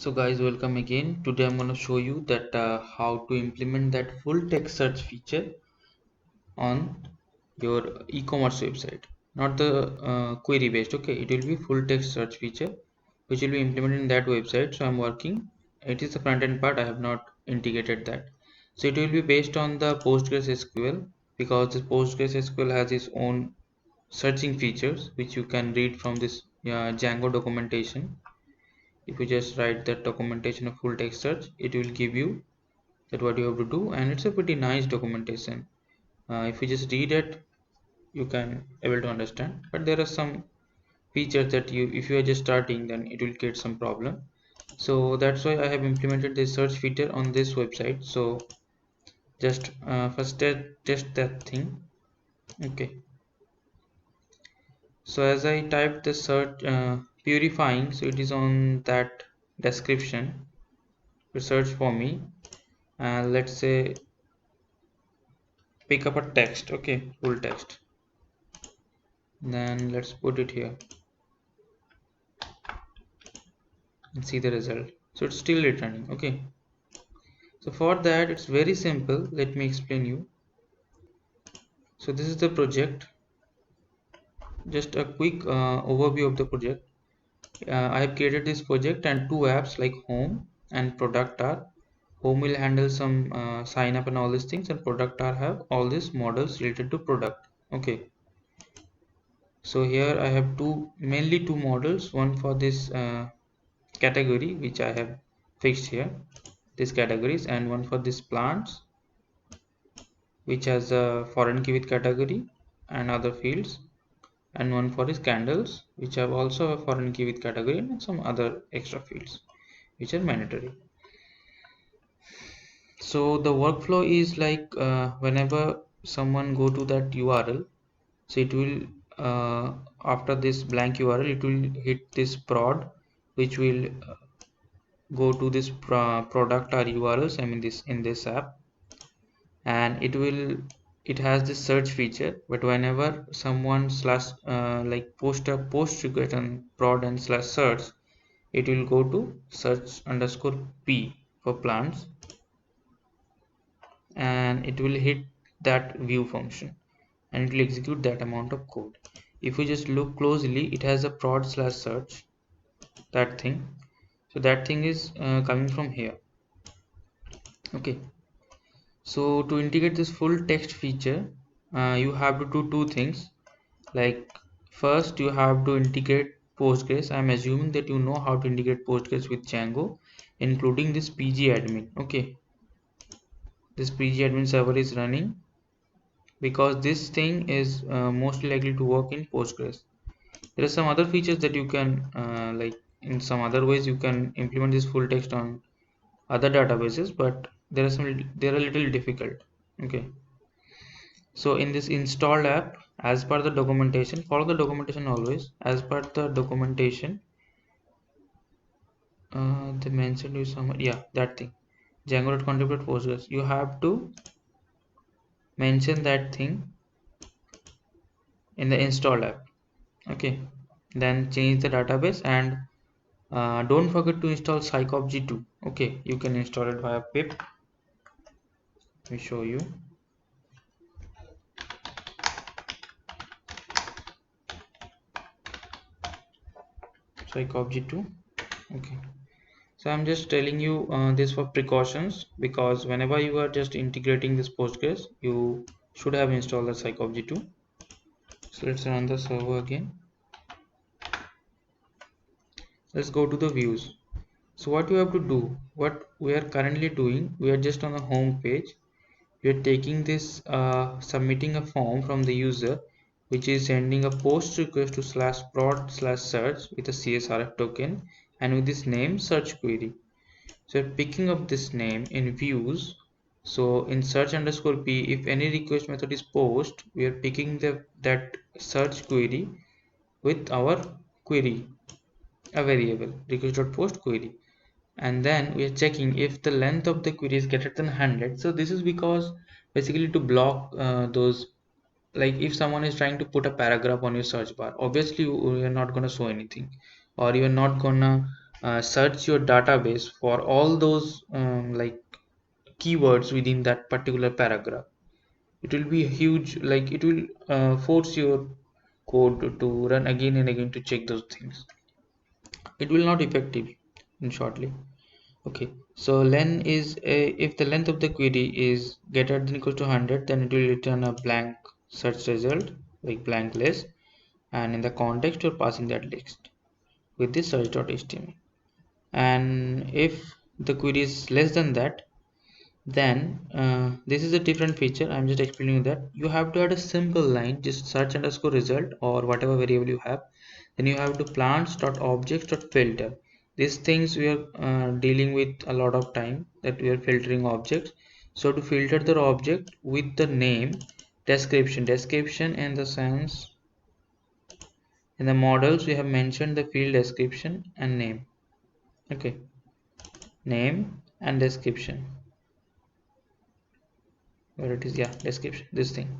So guys, welcome again. Today I'm going to show you that how to implement that full text search feature on your e-commerce website. Not the query based. Okay, it will be full text search feature which will be implemented in that website. So I'm working. It is the front end part. I have not integrated that. So it will be based on the PostgreSQL because the PostgreSQL has its own searching features which you can read from this Django documentation. If you just write that documentation of full text search, it will give you that what you have to do, and it's a pretty nice documentation. If you just read it, you can able to understand, but there are some features that you, if you are just starting, then it will get some problem. So that's why I have implemented this search feature on this website. So just first test that thing. Okay, so as I typed the search purifying, so it is on that description to search for me, and let's say pick up a text. Okay, full text, then let's put it here and see the result. So it's still returning. Okay, so for that it's very simple. Let me explain you. So this is the project, just a quick overview of the project. I have created this project and two apps like home and product are. Home will handle some sign up and all these things, and product are have all these models related to product. Okay, so here I have mainly two models, one for this category which I have fixed here, these categories, and one for this plants which has a foreign key with category and other fields, and one for his candles which have also a foreign key with category and some other extra fields which are mandatory. So the workflow is like whenever someone go to that URL, so it will after this blank URL it will hit this prod which will go to this product or URLs, I mean this in this app, and it has this search feature, but whenever someone slash like post a post request on prod and slash search, it will go to search underscore p for plants, and it will hit that view function and it will execute that amount of code. If you just look closely, it has a prod slash search, that thing. So that thing is coming from here. Okay, so to integrate this full text feature, you have to do two things. Like first you have to integrate Postgres. I'm assuming that you know how to integrate Postgres with Django, including this pgadmin. Okay, this pgadmin server is running because this thing is mostly likely to work in Postgres. There are some other features that you can like in some other ways you can implement this full text on other databases, but they're a little difficult. Okay, so in this installed app, as per the documentation, follow the documentation always. As per the documentation, they mentioned you some, yeah, that thing, Django.contribute Postgres. You have to mention that thing in the installed app. Okay, then change the database, and don't forget to install psychopg2. Okay, you can install it via pip. Let me show you. Psychopg2. Okay, so I'm just telling you this for precautions, because whenever you are just integrating this Postgres, you should have installed the psychopg2. So let's run the server again. Let's go to the views. So what you have to do, what we are currently doing, we are just on the home page. We are taking this submitting a form from the user, which is sending a post request to slash prod slash search with a CSRF token and with this name search query. So picking up this name in views. So in search underscore p, if any request method is post, we are picking that search query with our query, a variable request.post query, and then we are checking if the length of the query is greater than 100. So this is because basically to block those, like if someone is trying to put a paragraph on your search bar, obviously you are not going to show anything, or you are not gonna search your database for all those like keywords within that particular paragraph. It will be huge, like it will force your code to run again and again to check those things. It will not effective in shortly. Okay, so len is if the length of the query is greater than equal to 100, then it will return a blank search result, like blank list, and in the context you're passing that list with this search.html. And if the query is less than that, then this is a different feature. I'm just explaining that you have to add a simple line, just search underscore result or whatever variable you have. Then you have to plants.objects.filter. These things we are dealing with a lot of time, that we are filtering objects. So to filter the object with the name, description in the sense, in the models we have mentioned the field description and name. Okay, name and description, where it is, yeah, description, this thing,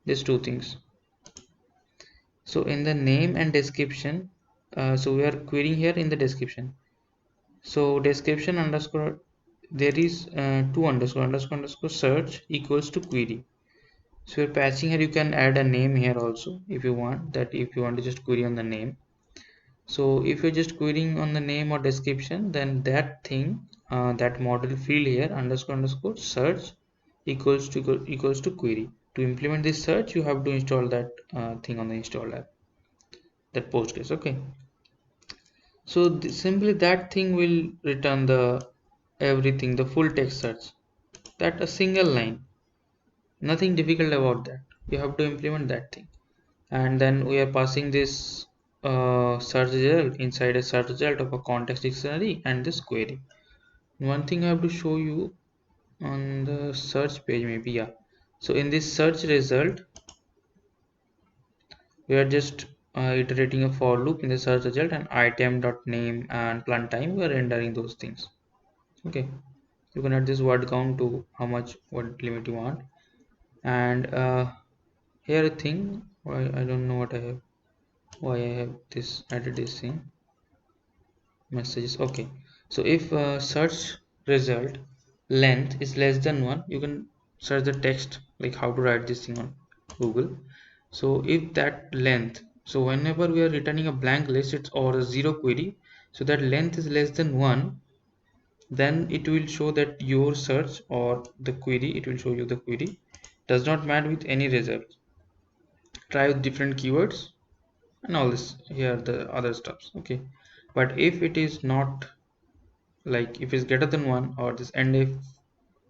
these two things. So in the name and description, so we are querying here in the description. So description underscore, there is two underscore search equals to query. So you're patching here, you can add a name here also if you want, that if you want to just query on the name. So if you're just querying on the name or description, then that thing, that model field here underscore search equals to query. To implement this search, you have to install that thing on the install app, that Postgres. Okay, so simply that thing will return the everything, the full text search, that a single line, nothing difficult about that. You have to implement that thing, and then we are passing this search result inside a search result of a context dictionary and this query. One thing I have to show you on the search page, maybe, yeah. So in this search result, we are just iterating a for loop in the search result, and item.name and plant time, we are rendering those things. Okay, you can add this word count to how much word limit you want. And here a thing, why I don't know what I have, why I have this added this thing, messages. Okay, so if search result length is less than 1, you can search the text, like how to write this thing on Google. So if that length, so whenever we are returning a blank list, it's or a zero query, so that length is less than 1, then it will show that your search or the query, it will show you the query does not match with any result. Try with different keywords and all this, here the other stuffs. Okay, but if it is not, like if it's greater than 1, or this end if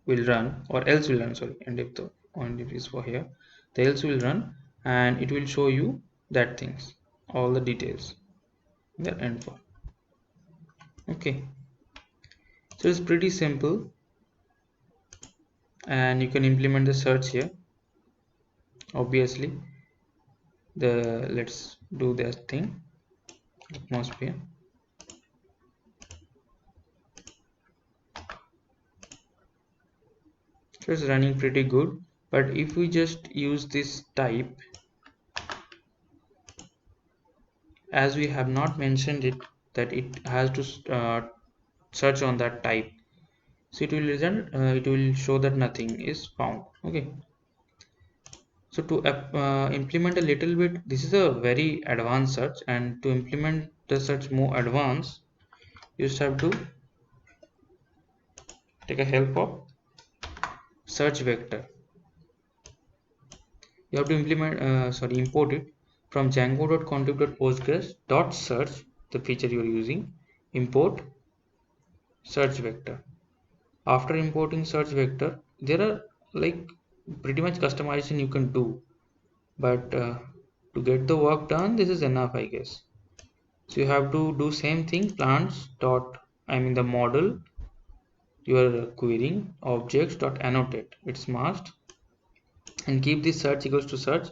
will run, or else will run, sorry, end if the end if is for here, the else will run, and it will show you that things, all the details that end for. Okay, so it's pretty simple, and you can implement the search here. Obviously, the let's do that thing, atmosphere. So it's running pretty good, but if we just use this type, as we have not mentioned it, that it has to search on that type, so it will result, it will show that nothing is found. Okay, so to implement a little bit, this is a very advanced search, and to implement the search more advanced, you just have to take a help of search vector. You have to import it from django.config.postgres.search, the feature you are using. Import search vector. After importing search vector, there are like pretty much customization you can do, but to get the work done, this is enough, I guess. So you have to do same thing, plants dot, I mean the model you are querying, objects dot annotate, it's masked, and keep this search equals to search,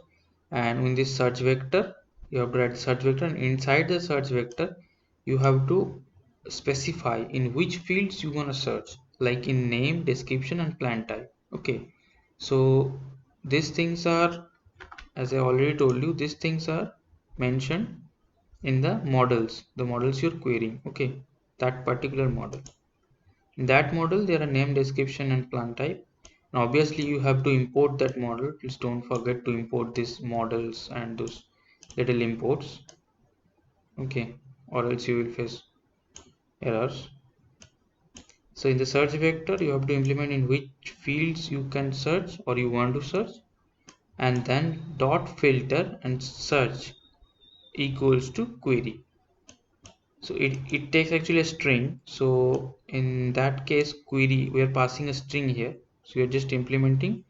and in this search vector you have to write search vector, and inside the search vector you have to specify in which fields you want to search, like in name, description, and plant type. Okay, so these things are, as I already told you, these things are mentioned in the models you're querying. Okay, that particular model. In that model there are name, description and plant type. And obviously you have to import that model. Please don't forget to import these models and those little imports, okay, or else you will face errors. So in the search vector you have to implement in which fields you can search or you want to search, and then dot filter and search equals to query. So it takes actually a string. So in that case query, we are passing a string here, so you're just implementing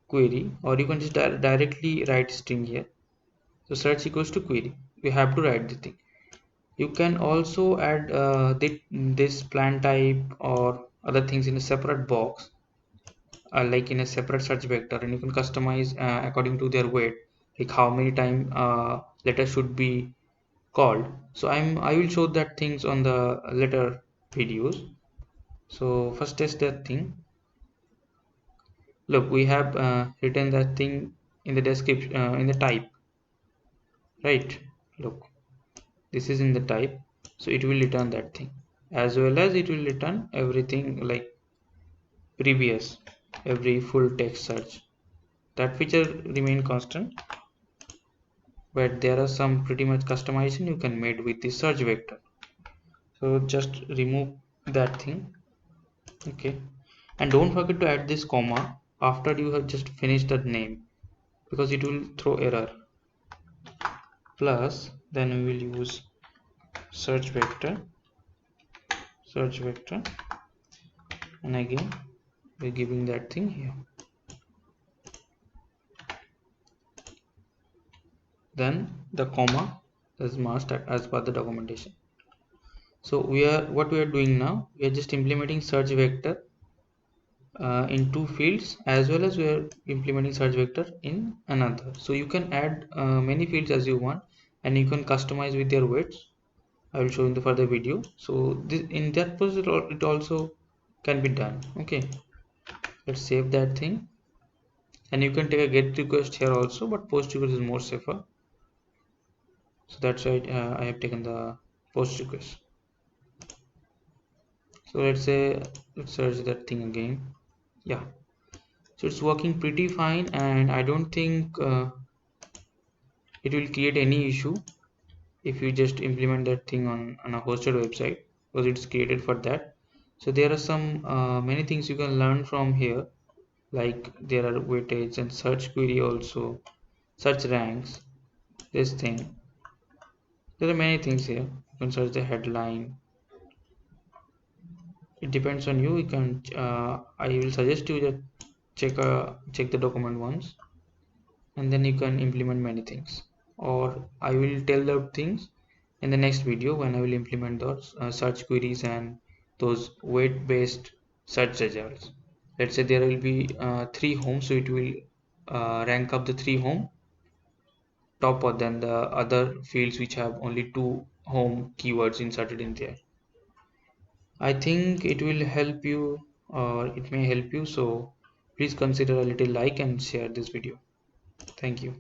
query, or you can just directly write string here. So search equals to query, you have to write the thing. You can also add this plant type or other things in a separate box, like in a separate search vector, and you can customize according to their weight, like how many time letter should be called. So I will show that things on the later videos. So first test that thing. Look, we have written that thing in the description, in the type, right? Look, this is in the type, so it will return that thing, as well as it will return everything like previous, every full text search. That feature remain constant, but there are some pretty much customization you can make with the search vector. So just remove that thing, okay, and don't forget to add this comma after you have just finished the name, because it will throw error. Plus then we will use search vector, search vector, and again we're giving that thing here. Then the comma is must as per the documentation. So what we are doing now, we are just implementing search vector in two fields, as well as we are implementing search vector in another. So you can add many fields as you want, and you can customize with your weights. I will show in the further video. So this, in that process it also can be done. Okay, let's save that thing, and you can take a get request here also, but post request is more safer. So that's why I have taken the post request. So let's say let's search that thing again. Yeah, so it's working pretty fine, and I don't think it will create any issue if you just implement that thing on a hosted website, because it's created for that. So there are some many things you can learn from here, like there are weightage and search query also, search ranks, this thing. There are many things here. You can search the headline. It depends on you. You can I will suggest you that check the document once, and then you can implement many things, or I will tell the things in the next video when I will implement those search queries and those weight based search results. Let's say there will be three homes, so it will rank up the three home topper than the other fields which have only two home keywords inserted in there. I think it will help you, or it may help you, so please consider a little like and share this video. Thank you.